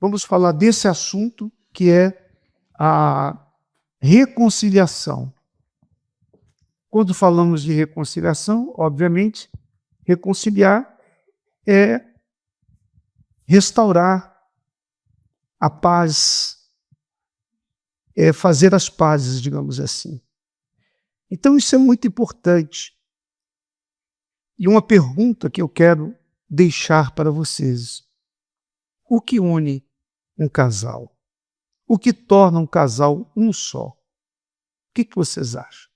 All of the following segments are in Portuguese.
vamos falar desse assunto que é a reconciliação. Quando falamos de reconciliação, obviamente, reconciliar é restaurar a paz, é fazer as pazes, digamos assim. Então isso é muito importante. E uma pergunta que eu quero deixar para vocês: o que une um casal? O que torna um casal um só? O que vocês acham?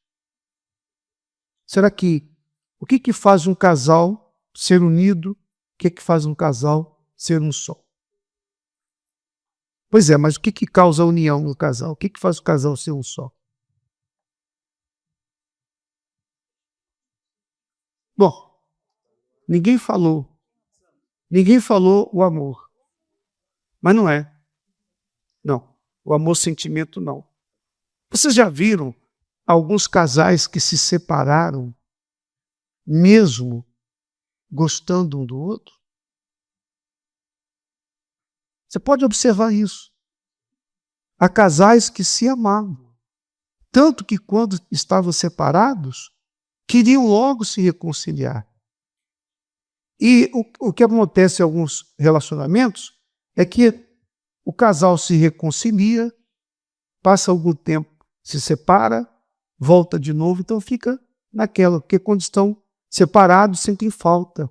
Será que o que faz um casal ser unido? O que faz um casal ser um só? Pois é, mas o que causa a união no casal? O que faz o casal ser um só? Bom, ninguém falou o amor, mas não é. Não, o amor sentimento não. Vocês já viram alguns casais que se separaram mesmo gostando um do outro? Você pode observar isso. Há casais que se amavam, tanto que quando estavam separados, queriam logo se reconciliar. E o que acontece em alguns relacionamentos é que o casal se reconcilia, passa algum tempo, se separa, volta de novo, então fica naquela, porque quando estão separados sentem falta,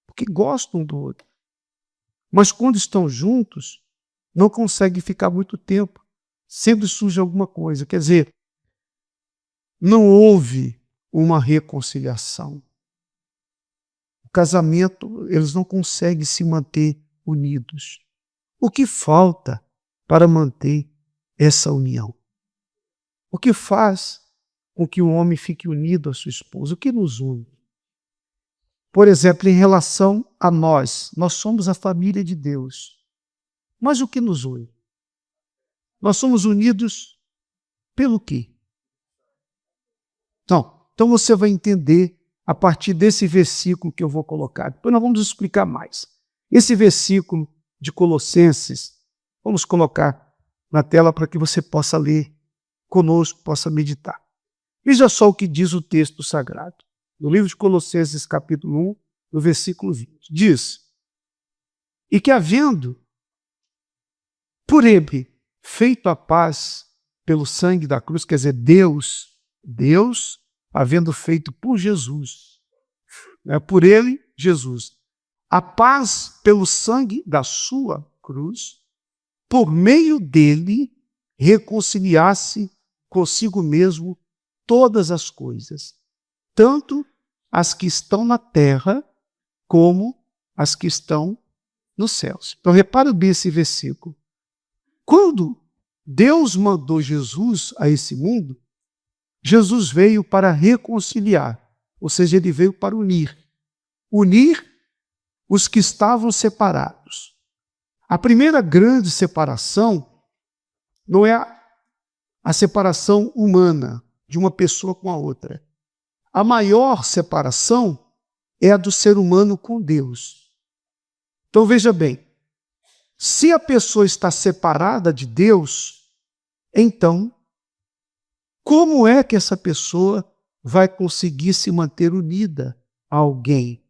porque gostam do outro. Mas quando estão juntos, não conseguem ficar muito tempo, sempre surge alguma coisa, quer dizer, não houve uma reconciliação. O casamento, eles não conseguem se manter unidos. O que falta para manter essa união? O que faz com que o homem fique unido à sua esposa? O que nos une? Por exemplo, em relação a nós somos a família de Deus. Mas o que nos une? Nós somos unidos pelo quê? Então você vai entender a partir desse versículo que eu vou colocar. Depois nós vamos explicar mais. Esse versículo de Colossenses, vamos colocar na tela para que você possa ler conosco, possa meditar. Veja só o que diz o texto sagrado. No livro de Colossenses, capítulo 1, no versículo 20. Diz: e que havendo por ele feito a paz pelo sangue da cruz, quer dizer, Deus, havendo feito por Jesus, por ele, Jesus, a paz pelo sangue da sua cruz, por meio dele reconciliasse consigo mesmo todas as coisas, tanto as que estão na terra como as que estão nos céus. Então repara bem esse versículo. Quando Deus mandou Jesus a esse mundo, Jesus veio para reconciliar, ou seja, ele veio para unir os que estavam separados. A primeira grande separação não é a separação humana de uma pessoa com a outra. A maior separação é a do ser humano com Deus. Então veja bem, se a pessoa está separada de Deus, então como é que essa pessoa vai conseguir se manter unida a alguém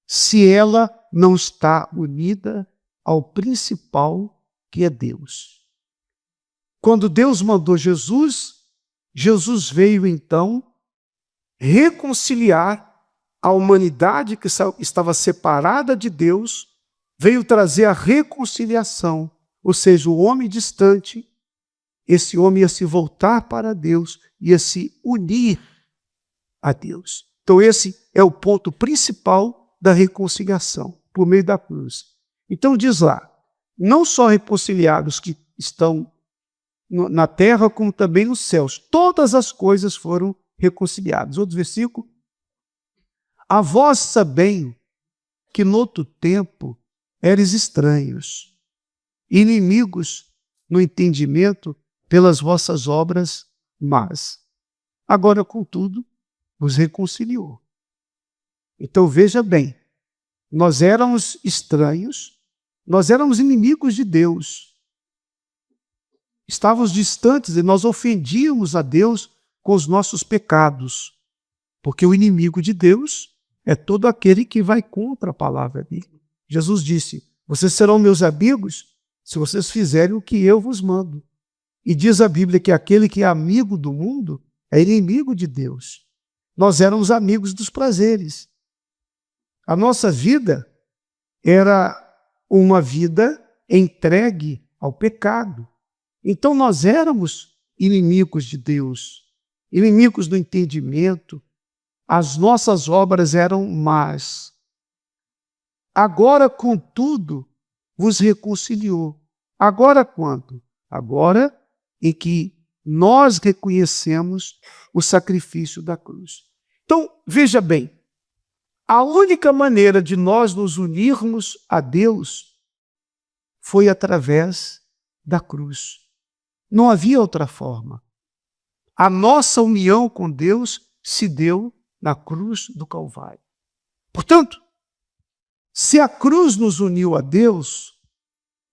se ela não está unida ao principal, que é Deus? Quando Deus mandou Jesus, Jesus veio então reconciliar a humanidade que estava separada de Deus, veio trazer a reconciliação, ou seja, o homem distante, esse homem ia se voltar para Deus, ia se unir a Deus. Então esse é o ponto principal da reconciliação, por meio da cruz. Então diz lá, não só reconciliados que estão na terra, como também nos céus. Todas as coisas foram reconciliadas. Outro versículo. A vós sabem que noutro tempo eres estranhos, inimigos no entendimento pelas vossas obras más. Agora, contudo, vos reconciliou. Então veja bem, nós éramos estranhos, Nós éramos inimigos de Deus. Estávamos distantes e nós ofendíamos a Deus com os nossos pecados. Porque o inimigo de Deus é todo aquele que vai contra a palavra dele. Jesus disse: vocês serão meus amigos se vocês fizerem o que eu vos mando. E diz a Bíblia que aquele que é amigo do mundo é inimigo de Deus. Nós éramos amigos dos prazeres. A nossa vida era uma vida entregue ao pecado. Então nós éramos inimigos de Deus, inimigos do entendimento. As nossas obras eram más. Agora, contudo, vos reconciliou. Agora quando? Agora em que nós reconhecemos o sacrifício da cruz. Então, veja bem, a única maneira de nós nos unirmos a Deus foi através da cruz. Não havia outra forma. A nossa união com Deus se deu na cruz do Calvário. Portanto, se a cruz nos uniu a Deus,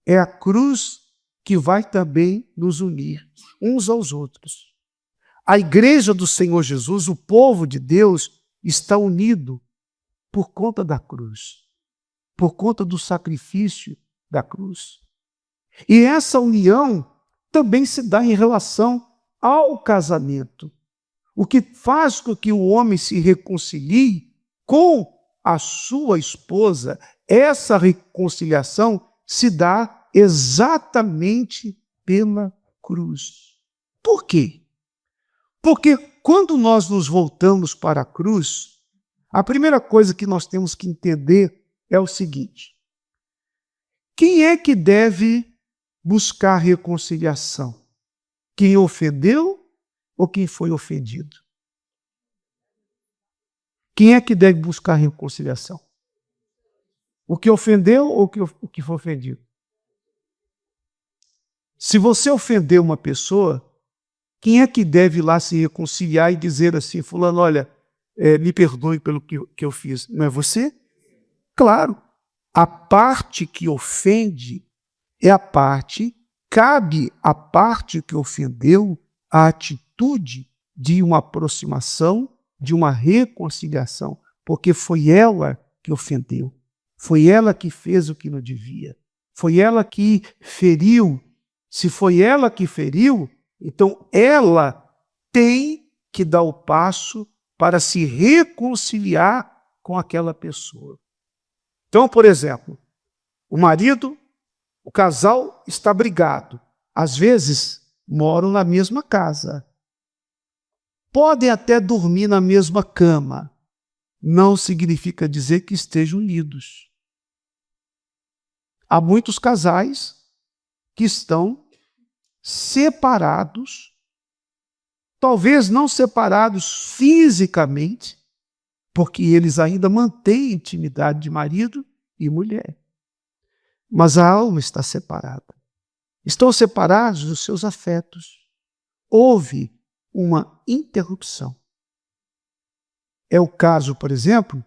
é a cruz que vai também nos unir uns aos outros. A igreja do Senhor Jesus, o povo de Deus, está unido por conta da cruz, por conta do sacrifício da cruz. E essa união também se dá em relação ao casamento. O que faz com que o homem se reconcilie com a sua esposa, essa reconciliação se dá exatamente pela cruz. Por quê? Porque quando nós nos voltamos para a cruz, a primeira coisa que nós temos que entender é o seguinte: quem é que deve buscar reconciliação? Quem ofendeu ou quem foi ofendido? Quem é que deve buscar reconciliação? O que ofendeu ou o que foi ofendido? Se você ofendeu uma pessoa, quem é que deve ir lá se reconciliar e dizer assim: fulano, olha, me perdoe pelo que eu fiz? Não é você? Claro, a parte que ofende é a parte, cabe à parte que ofendeu a atitude de uma aproximação, de uma reconciliação, porque foi ela que ofendeu, foi ela que fez o que não devia, foi ela que feriu. Se foi ela que feriu, então ela tem que dar o passo para se reconciliar com aquela pessoa. Então, por exemplo, o casal está brigado. Às vezes, moram na mesma casa. Podem até dormir na mesma cama. Não significa dizer que estejam unidos. Há muitos casais que estão separados, talvez não separados fisicamente, porque eles ainda mantêm intimidade de marido e mulher. Mas a alma está separada. Estão separados dos seus afetos. Houve uma interrupção. É o caso, por exemplo,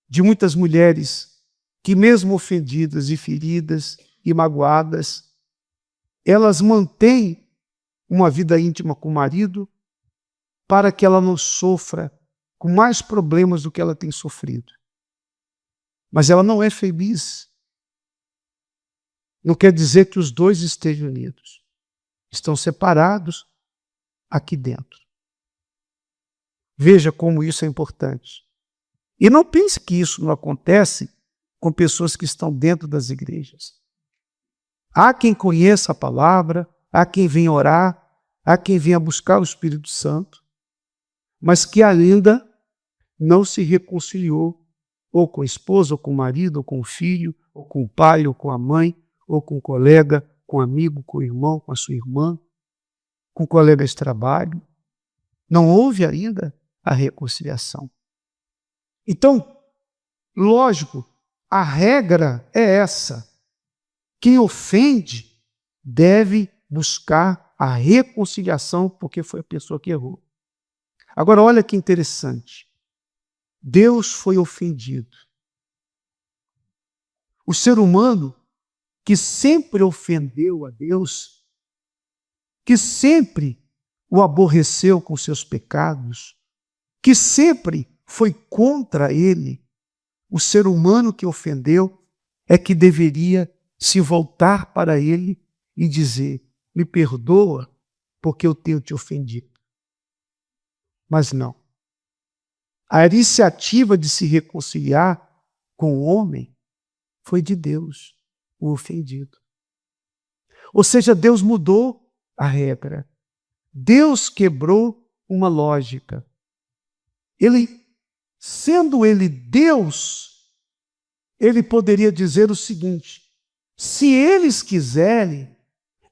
de muitas mulheres que, mesmo ofendidas e feridas e magoadas, elas mantêm uma vida íntima com o marido para que ela não sofra com mais problemas do que ela tem sofrido. Mas ela não é feliz. Não quer dizer que os dois estejam unidos. Estão separados aqui dentro. Veja como isso é importante. E não pense que isso não acontece com pessoas que estão dentro das igrejas. Há quem conheça a palavra, há quem venha orar, há quem venha buscar o Espírito Santo, mas que ainda não se reconciliou ou com a esposa, ou com o marido, ou com o filho, ou com o pai, ou com a mãe, ou com o colega, com o amigo, com o irmão, com a sua irmã, com o colega de trabalho. Não houve ainda a reconciliação. Então, lógico, a regra é essa. Quem ofende deve buscar a reconciliação, porque foi a pessoa que errou. Agora, olha que interessante. Deus foi ofendido. O ser humano que sempre ofendeu a Deus, que sempre o aborreceu com seus pecados, que sempre foi contra ele, o ser humano que ofendeu, é que deveria se voltar para ele e dizer: me perdoa porque eu tenho te ofendido. Mas não. A iniciativa de se reconciliar com o homem foi de Deus, o ofendido. Ou seja, Deus mudou a regra. Deus quebrou uma lógica. Sendo ele Deus, ele poderia dizer o seguinte: se eles quiserem,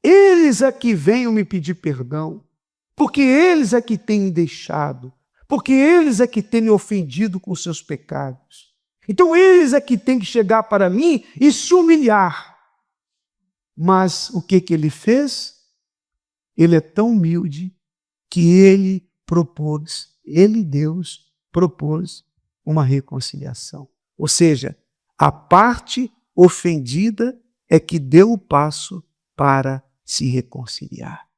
eles é que venham me pedir perdão, porque eles é que têm me deixado, porque eles é que têm me ofendido com seus pecados. Então eles é que têm que chegar para mim e se humilhar. Mas o que ele fez? Ele é tão humilde que ele Deus, propôs uma reconciliação. Ou seja, a parte ofendida é que deu o passo para se reconciliar.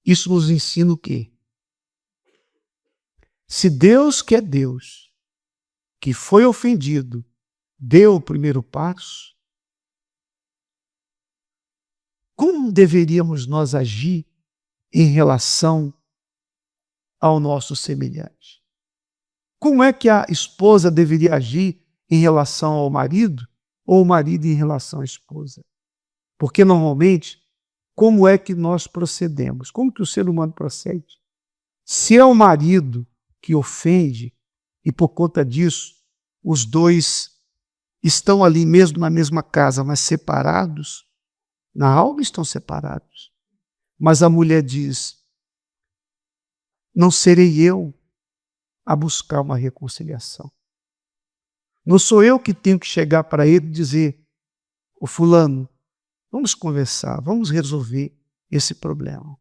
Isso nos ensina o quê? Se Deus, que é Deus, que foi ofendido, deu o primeiro passo, como deveríamos nós agir em relação ao nosso semelhante? Como é que a esposa deveria agir em relação ao marido, ou o marido em relação à esposa? Porque normalmente, como é que nós procedemos? Como que o ser humano procede? Se é o marido que ofende, e por conta disso, os dois estão ali mesmo na mesma casa, mas separados, na alma estão separados. Mas a mulher diz: não serei eu a buscar uma reconciliação. Não sou eu que tenho que chegar para ele e dizer: ô fulano, vamos conversar, vamos resolver esse problema.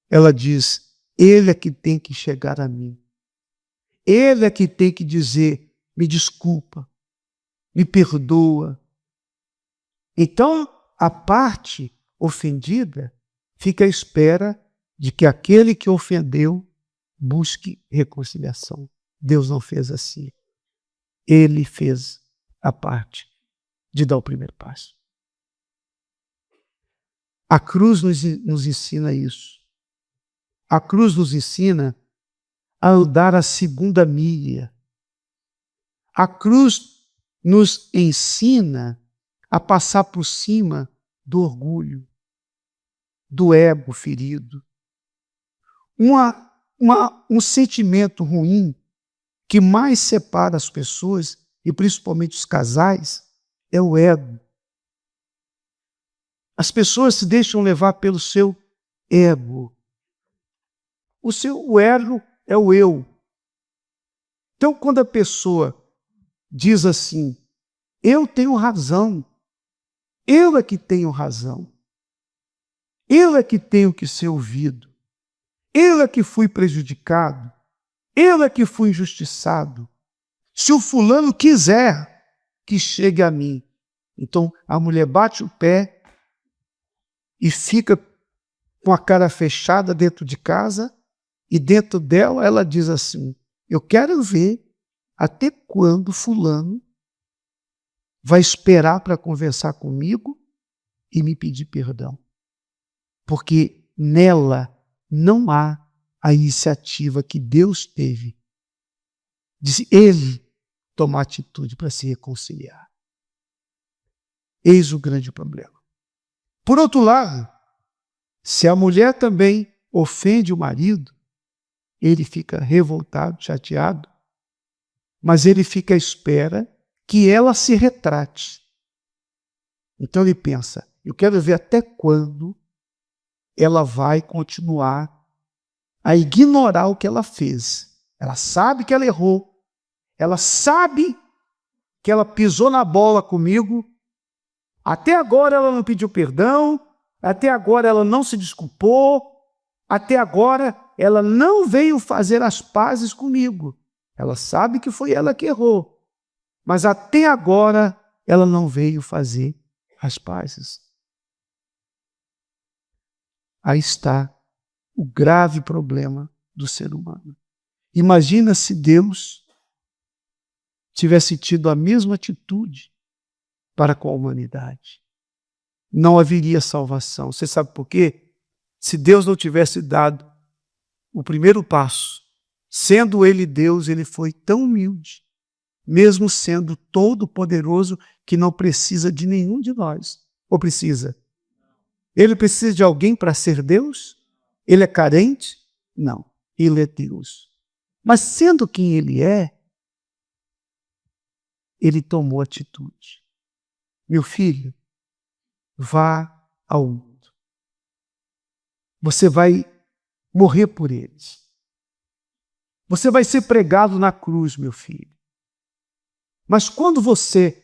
Ela diz: ele é que tem que chegar a mim. Ele é que tem que dizer: me desculpa, me perdoa. Então, a parte ofendida fica à espera de que aquele que ofendeu busque reconciliação. Deus não fez assim. Ele fez a parte de dar o primeiro passo. A cruz nos ensina isso. A cruz nos ensina a andar a segunda milha. A cruz nos ensina a passar por cima do orgulho, do ego ferido. Um sentimento ruim que mais separa as pessoas, e principalmente os casais, é o ego. As pessoas se deixam levar pelo seu ego. O ego é o eu. Então, quando a pessoa diz assim: eu tenho razão, eu é que tenho razão, eu é que tenho que ser ouvido, eu é que fui prejudicado, eu é que fui injustiçado. Se o fulano quiser que chegue a mim. Então a mulher bate o pé e fica com a cara fechada dentro de casa, e dentro dela ela diz assim: eu quero ver até quando fulano vai esperar para conversar comigo e me pedir perdão. Porque nela não há a iniciativa que Deus teve de ele tomar atitude para se reconciliar. Eis o grande problema. Por outro lado, se a mulher também ofende o marido, ele fica revoltado, chateado, mas ele fica à espera que ela se retrate. Então ele pensa: eu quero ver até quando ela vai continuar a ignorar o que ela fez. Ela sabe que ela errou, ela sabe que ela pisou na bola comigo, até agora ela não pediu perdão, até agora ela não se desculpou, até agora ela não veio fazer as pazes comigo. Ela sabe que foi ela que errou, mas até agora ela não veio fazer as pazes. Aí está o grave problema do ser humano. Imagina se Deus tivesse tido a mesma atitude para com a humanidade. Não haveria salvação. Você sabe por quê? Se Deus não tivesse dado o primeiro passo, sendo Ele Deus, Ele foi tão humilde, mesmo sendo todo-poderoso, que não precisa de nenhum de nós. Ou precisa? Ele precisa de alguém para ser Deus? Ele é carente? Não. Ele é Deus. Mas sendo quem Ele é, Ele tomou atitude. Meu filho, vá ao mundo. Você vai morrer por eles. Você vai ser pregado na cruz, meu filho. Mas quando você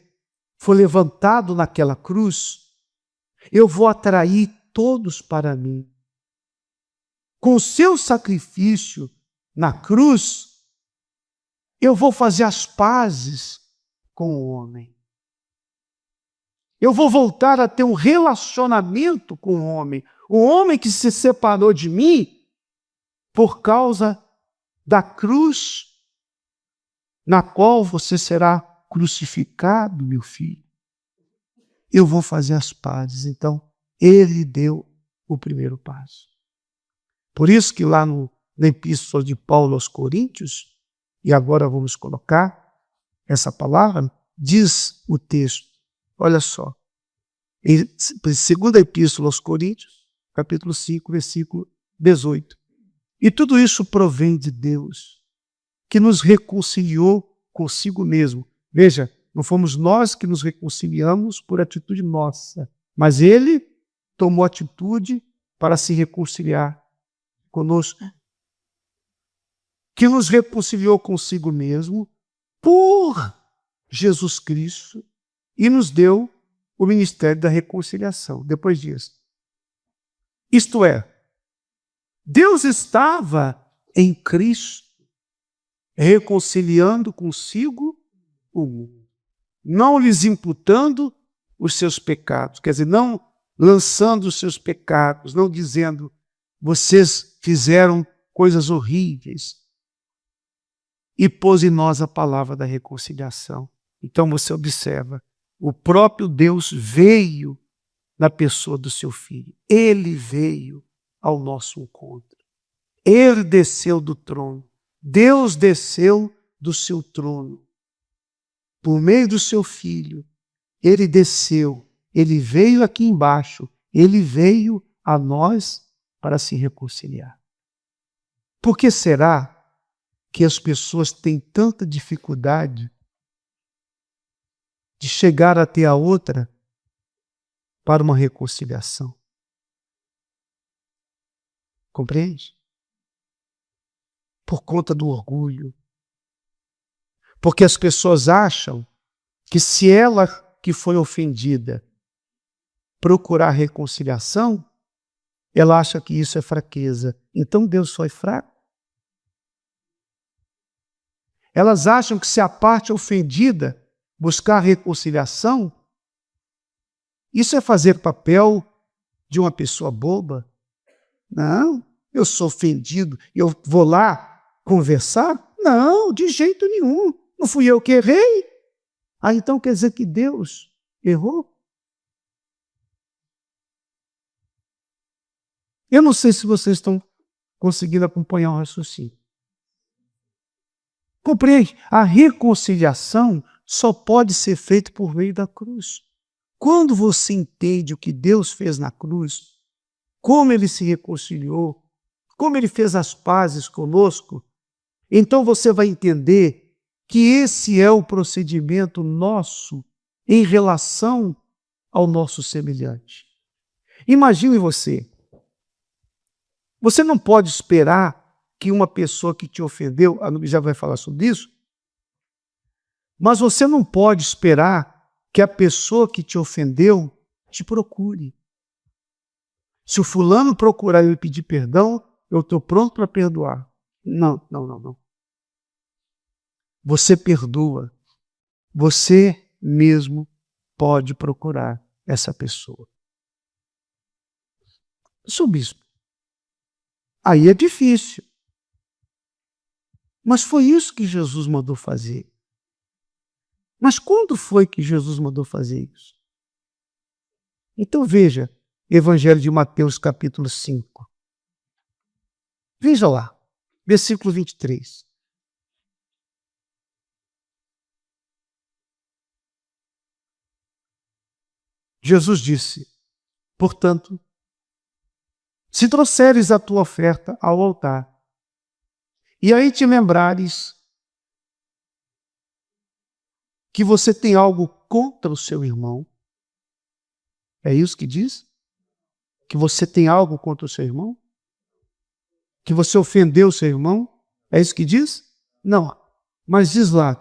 for levantado naquela cruz, eu vou atrair todos para mim. Com o seu sacrifício na cruz, eu vou fazer as pazes com o homem. Eu vou voltar a ter um relacionamento com o homem. O homem que se separou de mim por causa da cruz na qual você será crucificado, meu filho. Eu vou fazer as pazes. Então, ele deu o primeiro passo. Por isso que lá na Epístola de Paulo aos Coríntios, e agora vamos colocar essa palavra, diz o texto, olha só, em segunda Epístola aos Coríntios, capítulo 5, versículo 18. E tudo isso provém de Deus, que nos reconciliou consigo mesmo. Veja, não fomos nós que nos reconciliamos por atitude nossa, mas Ele tomou atitude para se reconciliar conosco. Que nos reconciliou consigo mesmo por Jesus Cristo e nos deu o ministério da reconciliação. Depois disso. Isto é, Deus estava em Cristo reconciliando consigo o mundo, não lhes imputando os seus pecados, quer dizer, não lançando os seus pecados, não dizendo, vocês fizeram coisas horríveis, e pôs em nós a palavra da reconciliação. Então você observa, o próprio Deus veio na pessoa do seu Filho. Ele veio ao nosso encontro. Ele desceu do trono. Deus desceu do seu trono. Por meio do seu Filho, Ele desceu. Ele veio aqui embaixo. Ele veio a nós para se reconciliar. Por que será que as pessoas têm tanta dificuldade de chegar até a outra para uma reconciliação? Compreende? Por conta do orgulho. Porque as pessoas acham que se ela que foi ofendida procurar reconciliação, ela acha que isso é fraqueza. Então Deus só é fraco? Elas acham que se a parte ofendida buscar reconciliação, isso é fazer papel de uma pessoa boba? Não, eu sou ofendido e eu vou lá conversar? Não, de jeito nenhum. Não fui eu que errei. Ah, então quer dizer que Deus errou? Eu não sei se vocês estão conseguindo acompanhar o raciocínio. Compreende? A reconciliação só pode ser feita por meio da cruz. Quando você entende o que Deus fez na cruz, como Ele se reconciliou, como Ele fez as pazes conosco, então você vai entender que esse é o procedimento nosso em relação ao nosso semelhante. Imagine você. Você não pode esperar que uma pessoa que te ofendeu, a Nubia já vai falar sobre isso, mas você não pode esperar que a pessoa que te ofendeu te procure. Se o fulano procurar e me pedir perdão, eu estou pronto para perdoar. Não. Você perdoa você mesmo pode procurar essa pessoa. Sou bispo. Aí é difícil. Mas foi isso que Jesus mandou fazer. Mas quando foi que Jesus mandou fazer isso? Então veja, Evangelho de Mateus, capítulo 5. Veja lá, versículo 23. Jesus disse, portanto, se trouxeres a tua oferta ao altar, e aí te lembrares que você tem algo contra o seu irmão, é isso que diz? Que você tem algo contra o seu irmão? Que você ofendeu o seu irmão? É isso que diz? Não, mas diz lá,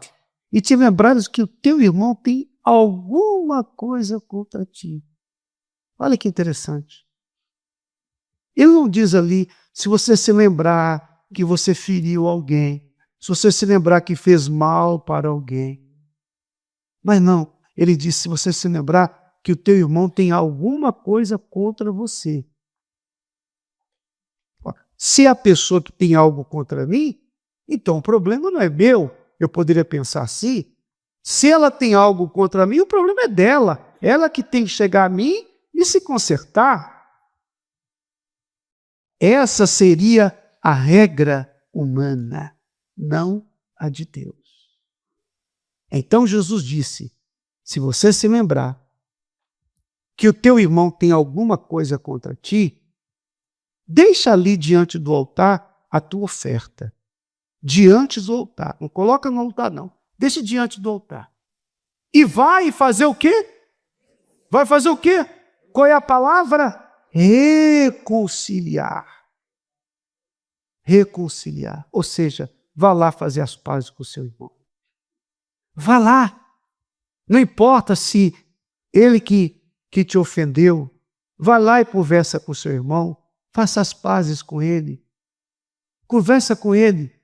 e te lembrares que o teu irmão tem alguma coisa contra ti. Olha que interessante. Ele não diz ali, se você se lembrar que você feriu alguém, se você se lembrar que fez mal para alguém. Mas não, ele diz, se você se lembrar que o teu irmão tem alguma coisa contra você. Se a pessoa que tem algo contra mim, então o problema não é meu. Eu poderia pensar assim, se ela tem algo contra mim, o problema é dela. Ela que tem que chegar a mim e se consertar. Essa seria a regra humana, não a de Deus. Então Jesus disse, se você se lembrar que o teu irmão tem alguma coisa contra ti, deixa ali diante do altar a tua oferta. Diante do altar. Não coloca no altar, não. Deixa diante do altar. E vai fazer o quê? Vai fazer o quê? Qual é a palavra? Reconciliar. Reconciliar. Ou seja, vá lá fazer as pazes com o seu irmão. Vá lá. Não importa se ele que te ofendeu, vá lá e conversa com o seu irmão, faça as pazes com ele. Conversa com ele.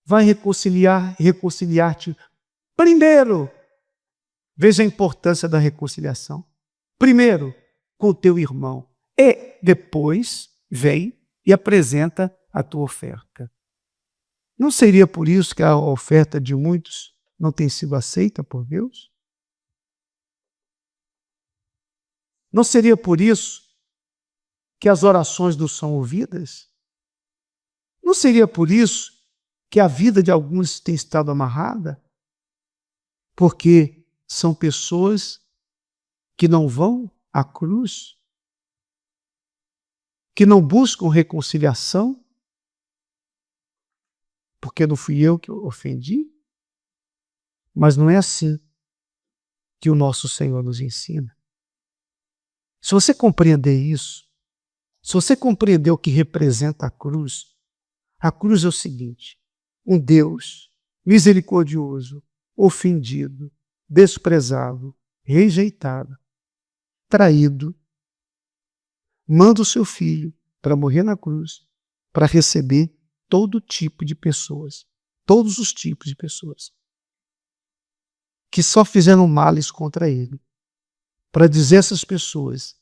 Vai reconciliar-te. Primeiro, veja a importância da reconciliação. Primeiro, com o teu irmão. E depois, vem e apresenta a tua oferta. Não seria por isso que a oferta de muitos não tem sido aceita por Deus? Não seria por isso que as orações não são ouvidas? Não seria por isso que a vida de alguns tem estado amarrada? Porque são pessoas que não vão à cruz, que não buscam reconciliação, porque não fui eu que ofendi? Mas não é assim que o nosso Senhor nos ensina. Se você compreender isso, se você compreender o que representa a cruz é o seguinte: um Deus misericordioso, ofendido, desprezado, rejeitado, traído, manda o seu filho para morrer na cruz, para receber todo tipo de pessoas, todos os tipos de pessoas, que só fizeram males contra ele, para dizer a essas pessoas: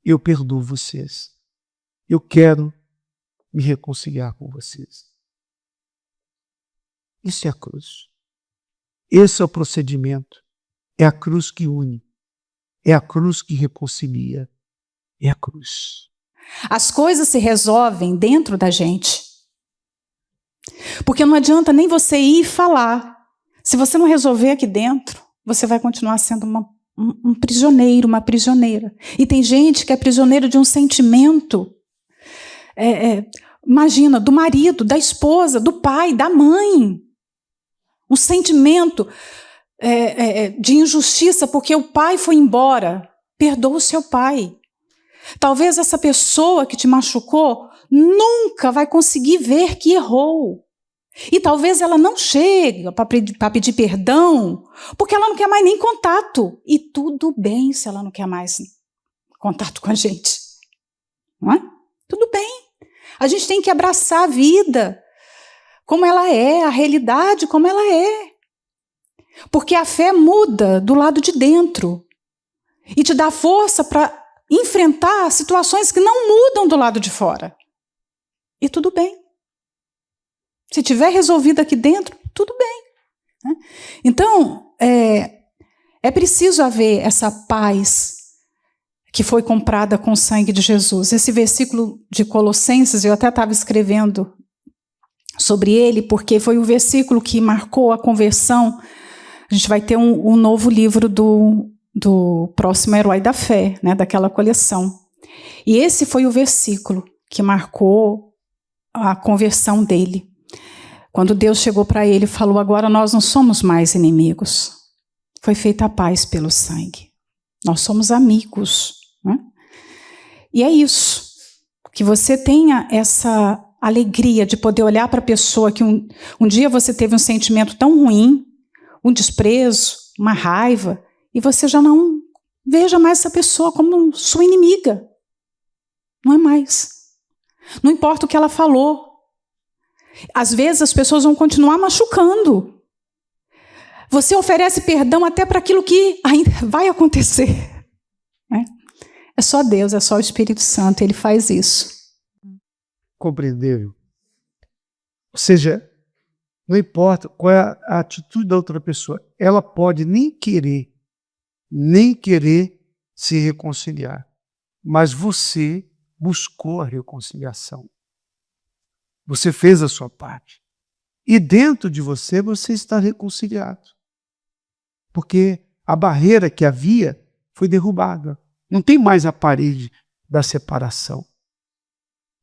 eu perdoo vocês, eu quero me reconciliar com vocês. Isso é a cruz. Esse é o procedimento. É a cruz que une. É a cruz que reconcilia. É a cruz. As coisas se resolvem dentro da gente. Porque não adianta nem você ir e falar. Se você não resolver aqui dentro, você vai continuar sendo um prisioneiro, uma prisioneira. E tem gente que é prisioneiro de um sentimento. Imagina, do marido, da esposa, do pai, da mãe. Um sentimento de injustiça porque o pai foi embora. Perdoa o seu pai. Talvez essa pessoa que te machucou nunca vai conseguir ver que errou. E talvez ela não chegue para pedir perdão, porque ela não quer mais nem contato. E tudo bem se ela não quer mais contato com a gente. Não é? Tudo bem. A gente tem que abraçar a vida como ela é, a realidade como ela é. Porque a fé muda do lado de dentro e te dá força para enfrentar situações que não mudam do lado de fora. E tudo bem. Se tiver resolvido aqui dentro, tudo bem. Né? Então, é preciso haver essa paz que foi comprada com o sangue de Jesus. Esse versículo de Colossenses, eu até estava escrevendo sobre ele, porque foi o versículo que marcou a conversão. A gente vai ter um novo livro do próximo Herói da Fé, né, daquela coleção. E esse foi o versículo que marcou a conversão dele. Quando Deus chegou para ele e falou, agora nós não somos mais inimigos. Foi feita a paz pelo sangue. Nós somos amigos. Né? E é isso. Que você tenha essa alegria de poder olhar para a pessoa que um dia você teve um sentimento tão ruim, um desprezo, uma raiva, e você já não veja mais essa pessoa como sua inimiga. Não é mais. Não importa o que ela falou. Às vezes as pessoas vão continuar machucando. Você oferece perdão até para aquilo que ainda vai acontecer. Né? É só Deus, é só o Espírito Santo, ele faz isso. Compreender. Ou seja, não importa qual é a atitude da outra pessoa, ela pode nem querer se reconciliar, mas você buscou a reconciliação. Você fez a sua parte. E dentro de você, você está reconciliado. Porque a barreira que havia foi derrubada. Não tem mais a parede da separação.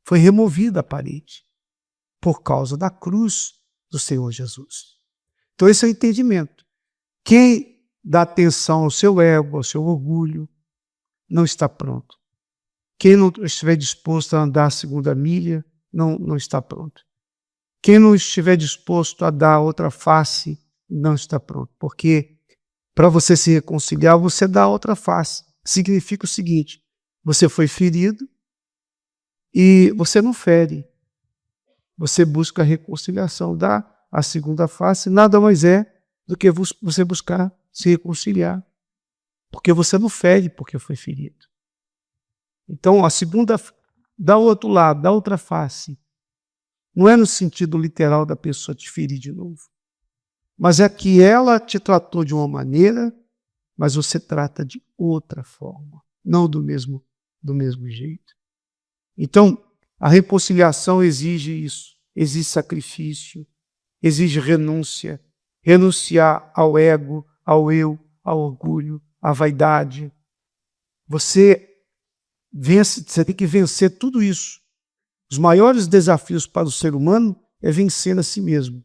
Foi removida a parede por causa da cruz do Senhor Jesus. Então esse é o entendimento. Quem dá atenção ao seu ego, ao seu orgulho, não está pronto. Quem não estiver disposto a andar a segunda milha, não está pronto. Quem não estiver disposto a dar outra face, não está pronto. Porque para você se reconciliar, você dá outra face. Significa o seguinte, você foi ferido e você não fere. Você busca a reconciliação, dá a segunda face, nada mais é do que você buscar se reconciliar. Porque você não fere porque foi ferido. Então, a segunda, dá o outro lado, dá outra face. Não é no sentido literal da pessoa te ferir de novo. Mas é que ela te tratou de uma maneira, mas você trata de outra forma. Não do mesmo jeito. Então, a reconciliação exige isso. Exige sacrifício, exige renúncia. Renunciar ao ego, ao eu, ao orgulho, à vaidade. Você tem que vencer tudo isso. Os maiores desafios para o ser humano é vencer a si mesmo.